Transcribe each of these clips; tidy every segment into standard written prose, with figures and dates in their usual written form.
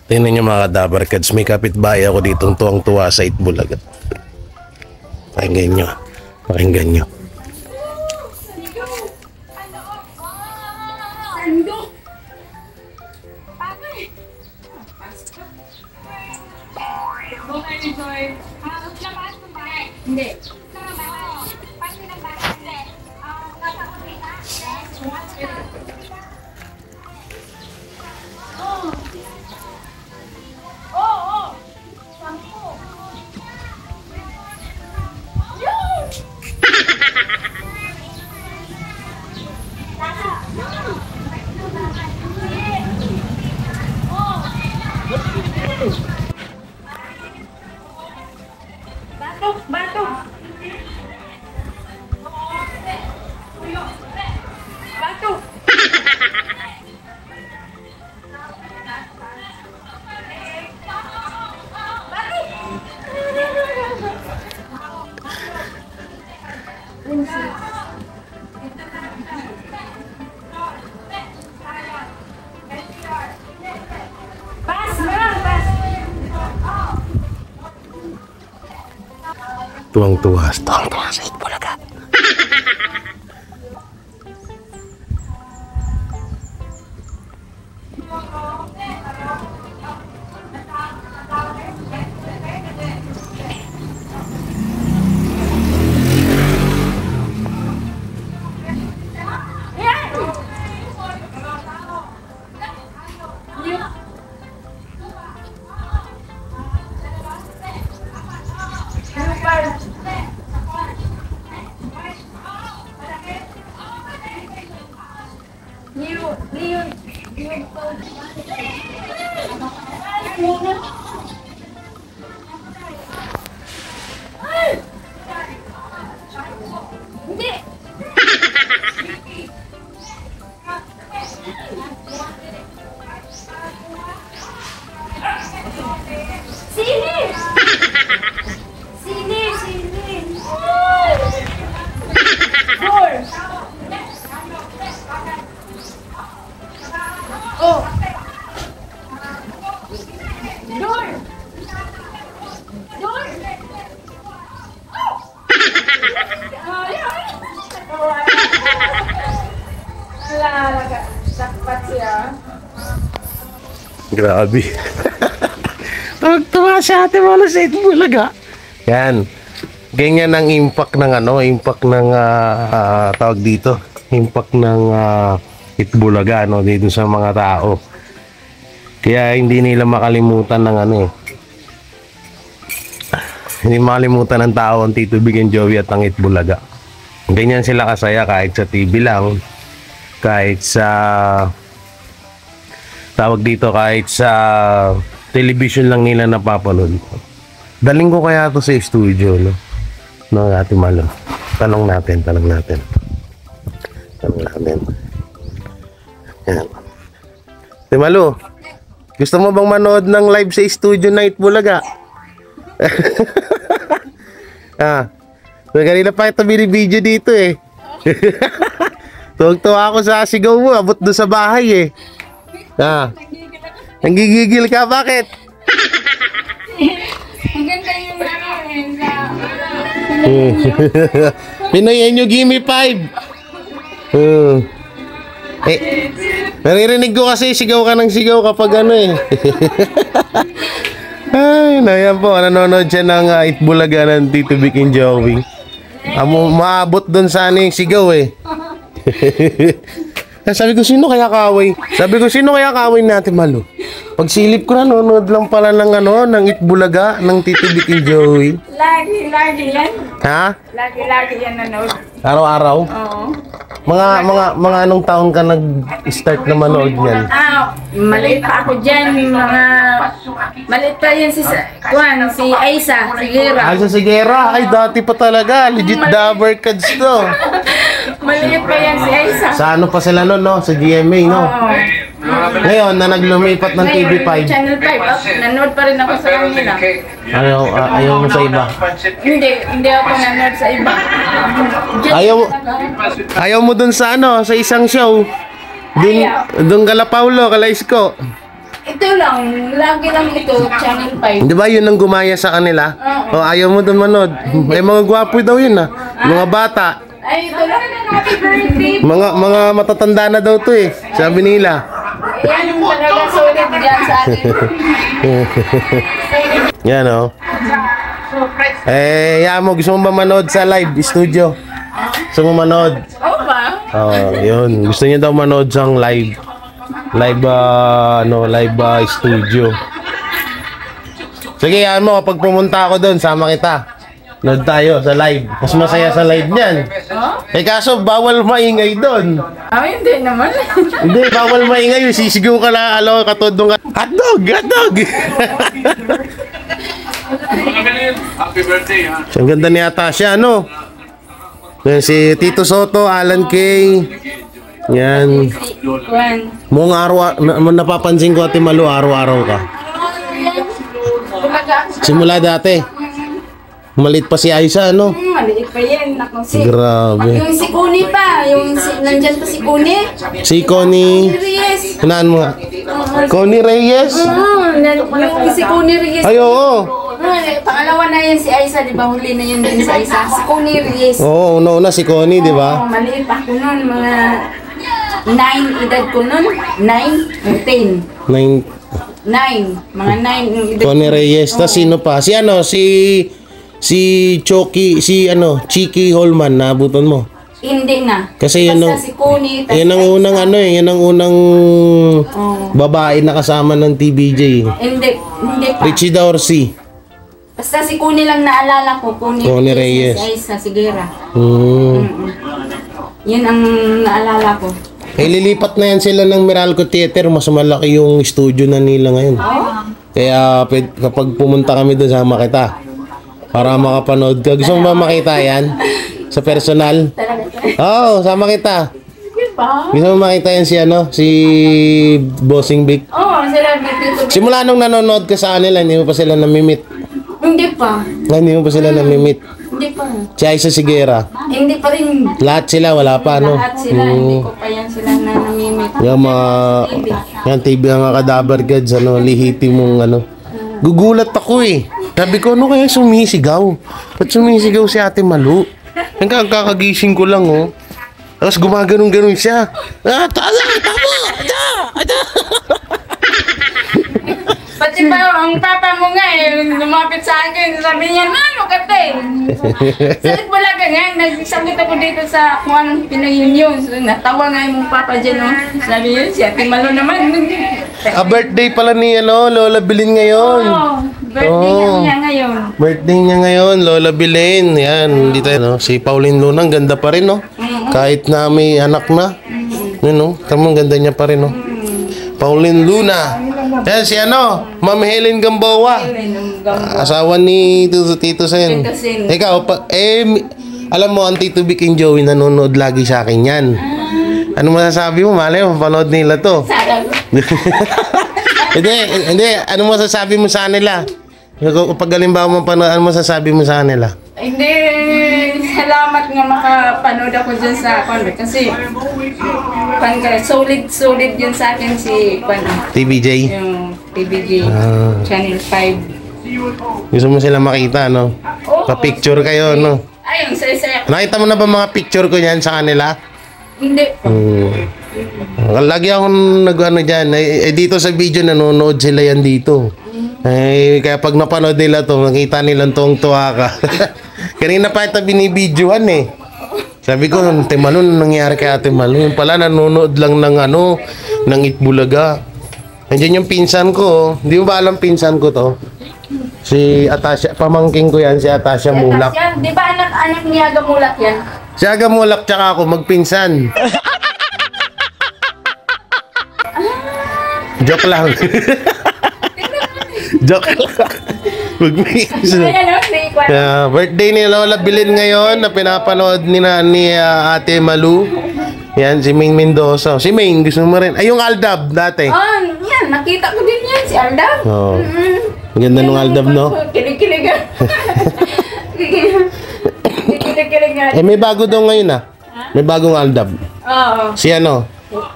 Tingnan nyo mga kadabarkads, may kapitbahay ako ditong tuwang-tuwa sa Itbulaga. Pakinggan nyo. Pakinggan nyo. Hindi. Batok, batok. Batok. Pas, marang pas. Tuwang-tuwa sa Itbulaga. Hindi. Sini. Sini, sini. Four. Oh. Door. Door. Wala, sakpat siya. Grabe. Tuwang-tuwa si Ate Malo sa Itbulaga. Yan. Ganyan ang impact ng impact ng tawag dito. Impact ng Itbulaga dito sa mga tao. Kaya hindi nila makalimutan ng hindi makalimutan ng tao ang Tito Big and Joey at ang Itbulaga. Ganyan sila kasaya kahit sa TV lang, kahit sa tawag dito, kahit sa television lang nila napapanood. Daling ko kaya to sa studio, no? No, Ate Malo. Tanong natin. Yan. Ate Malo, gusto mo bang manood ng live sa studio na Itbulaga? Kanina pa ito binibideo dito eh. Tuwag-tuwa ako sa sigaw mo, abot doon sa bahay eh. Nanggigigil ka, bakit? Maganda yung Pinoy nyo, gimme 5. Naririnig ko kasi sigaw ka ng sigaw kapag Ay, nayan po, nanonood siya ng Itbulaga ng Tito Vic and Joey. Maabot doon sana yung sigaw eh. Sabi ko, sino kaya kaway natin, Malo? Pagsilip ko, nanonood lang pala ng ng Itbulaga ng Tito Vic and Joey. Lagi yan. Ha? Lagi yan nanood. Araw-araw? Oo. Mga anong taon ka nag-start na manood niyan? Maliit pa ako dyan. Maliit pa yan si Aisa Sigera. Aisa Sigera? Ay, dati pa talaga. Legit Dabarkads to. Maliit pa yan si Aisa. Sa ano pa sila noon, no? Sa GMA, no? Ngayon, na naglumipat ng TV5. Channel 5. Nanood pa rin ako sa kanila. Ayaw mo sa iba? Hindi ako nanood sa iba. Ayaw mo dun sa sa isang show. Dun kala Paulo, kala Isko. Ito lang, lagi lang ito, Channel 5. Di ba yun ang gumaya sa kanila? O ayaw mo doon manood. May mga gwapo daw yun ah. Mga bata. Ay, ito lang, happy birthday. Mga matatanda na daw to eh. Sabi nila. Yan talaga solid dyan sa akin. Yan o. Yan mo. Gusto mo ba manood sa live studio? Gusto mo manood? Oo ba? Yun. Gusto niya daw manood sa live. Live, studio. Sige, yan mo. Kapag pumunta ako doon, sama kita. Nood tayo sa live. Mas masaya sa live niyan. Kaso, bawal maingay doon. Hindi naman. Hindi, bawal maingay. Sisigaw ka na, katodong ka. Hotdog! Hotdog! Happy birthday, ha? Ang ganda ni Atasha, ano? Yan, si Tito Soto, Alan Kay. Yan. Juan. Mong napapansin ko, Ate Malu, araw-araw ka. Simula dati. Malit pa si Aisa, ano? Maliit pa yan. Grabe. Yung si Kuni pa. Nandyan pa si Kuni. Si Connie. Reyes. Hinaan mo nga. Connie Reyes? Yung si Kuni Reyes. Ay, oo. Pangalawa na yan si Aisa, di ba? Huli na yun din si Aisa. Si Kuni Reyes. Oo, una si Connie, di ba? Maliit pa ako nun. Mga 9 edad ko nun. 9 or 10. 9. 9. Mga 9 yung edad. Connie Reyes. Tapos sino pa? Si ano, si Choki, Chiki Holman, naabutan mo. Hindi na. Kasi yun Basta ang, si Kuni. yun ang unang yun ang unang babae na kasama ng TBJ. Hindi pa. Richie Dorsey. Basta si Kuni lang naalala ko. Kuni Reyes. Si Aisa Sigera. Yun ang naalala ko. Lilipat na yan sila ng Meralco Theater. Mas malaki yung studio na nila ngayon. Kaya kapag pumunta kami doon, sama kita. Para makapanood ka. Gusto mo ba makita yan? Sa personal? Oo, sama kita. Gusto mo makita yan si Bossing Vic? Oo, sila dito. Simula nung nanonood ka sa kanila, hindi mo pa sila namimit. Hindi pa. Hindi mo pa sila namimit. Hindi pa. Si Aisa Sigera. Hindi pa rin. Lahat sila, wala pa, no? Lahat sila. Hindi ko pa yan sila na namimik. Yung mga, yan, TV mga kadabar gods, lihiti mong, Gugulat ako eh. Sabi ko, ano kaya sumisigaw? Ba't sumisigaw si Ate Malu? Kakagising ko lang, oh. Tapos gumaganon-ganon siya. Tama! Pati pa ang papa mo nga lumapit sa akin. Sabi niya, ano ka te? Sa Bulaga nga, nagsabit ako dito sa kung anong Pinoy yun. So, natawa nga yung papa dyan, no? Sabi yun, si Ate Malu naman. Birthday pala ni, Lola Bilin ngayon. Birthday niya ngayon. Birthday niya ngayon, Lola Bilin. Yan, dito, si Pauline Luna, ang ganda pa rin, no? Kahit na may anak na. Yun, no? Tamang ganda niya pa rin, no? Pauline Luna. Yan, si Ma'am Helen Gamboa. Asawa ni Tito Sen. Ikaw, alam mo, ang Tito Vic and Joey nanonood lagi sa akin yan. Ano masasabi mo? Malay mo, panood nila to. Hindi. Ano masasabi mo sa kanila? Pag halimbawa mo panood, ano masasabi mo sa kanila? Hindi, salamat nga makapanood ako dyan sa Convert kasi solid yun sa akin si TBJ? yung TBJ Channel 5. Gusto mo sila makita, no? Pa-picture kayo, no? Ayun, saya-saya. Nakita mo na ba mga picture ko yan sa kanila? Hindi. Lagi akong dyan. Dito sa video, nanonood sila yan dito. Kaya pag napanood nila to, nakita nilang tuwang-tuwa ka. Kanina pa ito binibidyohan eh. Sabi ko, Ate Malu, nangyari kay Ate Malu? Yung pala, nanonood lang ng Itbulaga. Nandiyan yung pinsan ko. Hindi mo ba alam pinsan ko to? Si Atasha, pamangking ko yan, si Atasha Mulak. Di ba anak ni Aga Mulak yan? Si Aga Mulak tsaka ako, magpinsan. Joke lang. Joke lang. Magpinsan. Birthday ni Lola Bilin ngayon na pinapanood ni Ate Malu. Yan, si Maine Mendoza. Si Maine, gusto mo rin. Ay, yung Aldab dati. Yan, nakita ko din yan, si Aldab. Oo. Ang ganda nung Aldab, no? Kilig-kilig nga. Kilig-kilig nga. May bago daw ngayon, May bagong Aldab. Oo. Si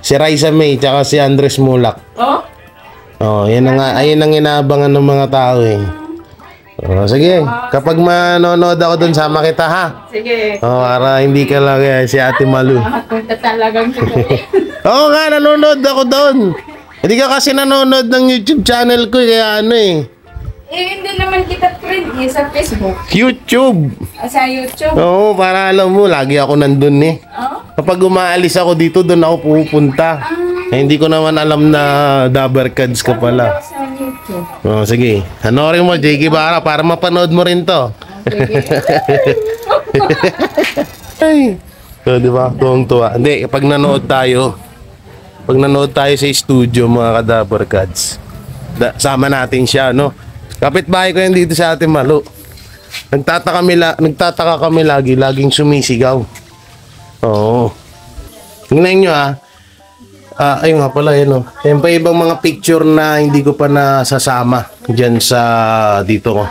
Si Raisa May, tsaka si Andres Mulak. Oh? Oh, yan ang ayun ang inaabangan ng mga tao eh. Oh, sige, kapag manonood ako doon, sama kita ha. Sige. Oh, para hindi ka lang si Ate Malu. Punta talagang siguro. Oo nga, nanonood ako doon. Hindi ka kasi nanonood ng YouTube channel ko, kaya ano eh. Hindi naman kita friend sa Facebook. YouTube. Sa YouTube. Oo, para alam mo, lagi ako nandun eh. Oh? Kapag umaalis ako dito, doon ako pupunta. Eh, hindi ko naman alam na Dabber Cards ka pala. Sa YouTube. Oh, sige. Hanorin mo, JK Bara, para mapanood mo rin to. Ay. So, di ba? Tuwang-tuwa. Hindi, pag nanood tayo sa studio, mga ka-Dabber Cards, sama natin siya, no? Kapitbahay ko yan dito sa Ate Malu. Nagtataka kami laging sumisigaw. Oo. Tingnan nyo ayun nga pala, yun o. Yan pa ibang mga picture na hindi ko pa nasasama dyan sa dito ko.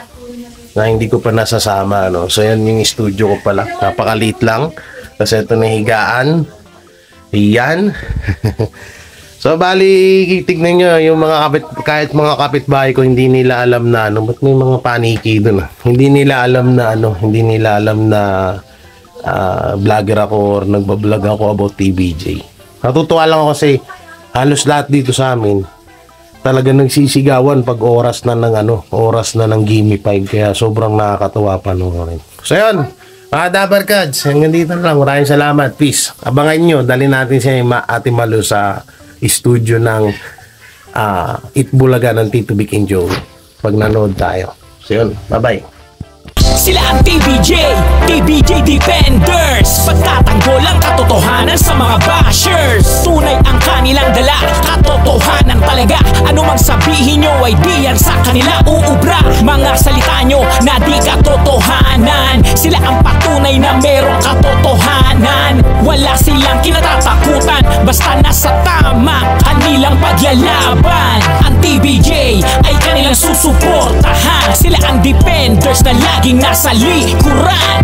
Na hindi ko pa nasasama, no? So yan yung studio ko pala. Napakaliit lang. Kasi ito na higaan. Yan. So bali, tignan nyo yung mga kahit mga kapitbahay ko, hindi nila alam na ano, ba't may mga paniki doon Hindi nila alam na vlogger ako or nagbablog ako about TBJ. Natutuwa lang ako kasi halos lahat dito sa amin talaga nagsisigawan pag oras na ng Gimme 5, kaya sobrang nakakatuwa panoorin. So yun, mga Dabber Cards, hanggang dito na lang. Maraming salamat. Peace. Abangan nyo, dali natin si Ate Malu sa studio ng Itbulaga ng Tito Vic and Joey pag nanood tayo. So yun, bye-bye. Sila ang TBJ Defenders. Pagtatanggol ang katotohanan sa mga bashers. Tunay ang kanilang dala, katotohanan talaga. Ano mang sabihin nyo ay di yan sa kanila uubra. Mga salita nyo na di katotohanan. Sila ang patunay na merong katotohanan. Wala silang kinatatakutan, basta nasa tama kanilang pagyalaban. Ang TBJ ay kanilang susuportahan. Sila ang defenders na laging nasa likuran.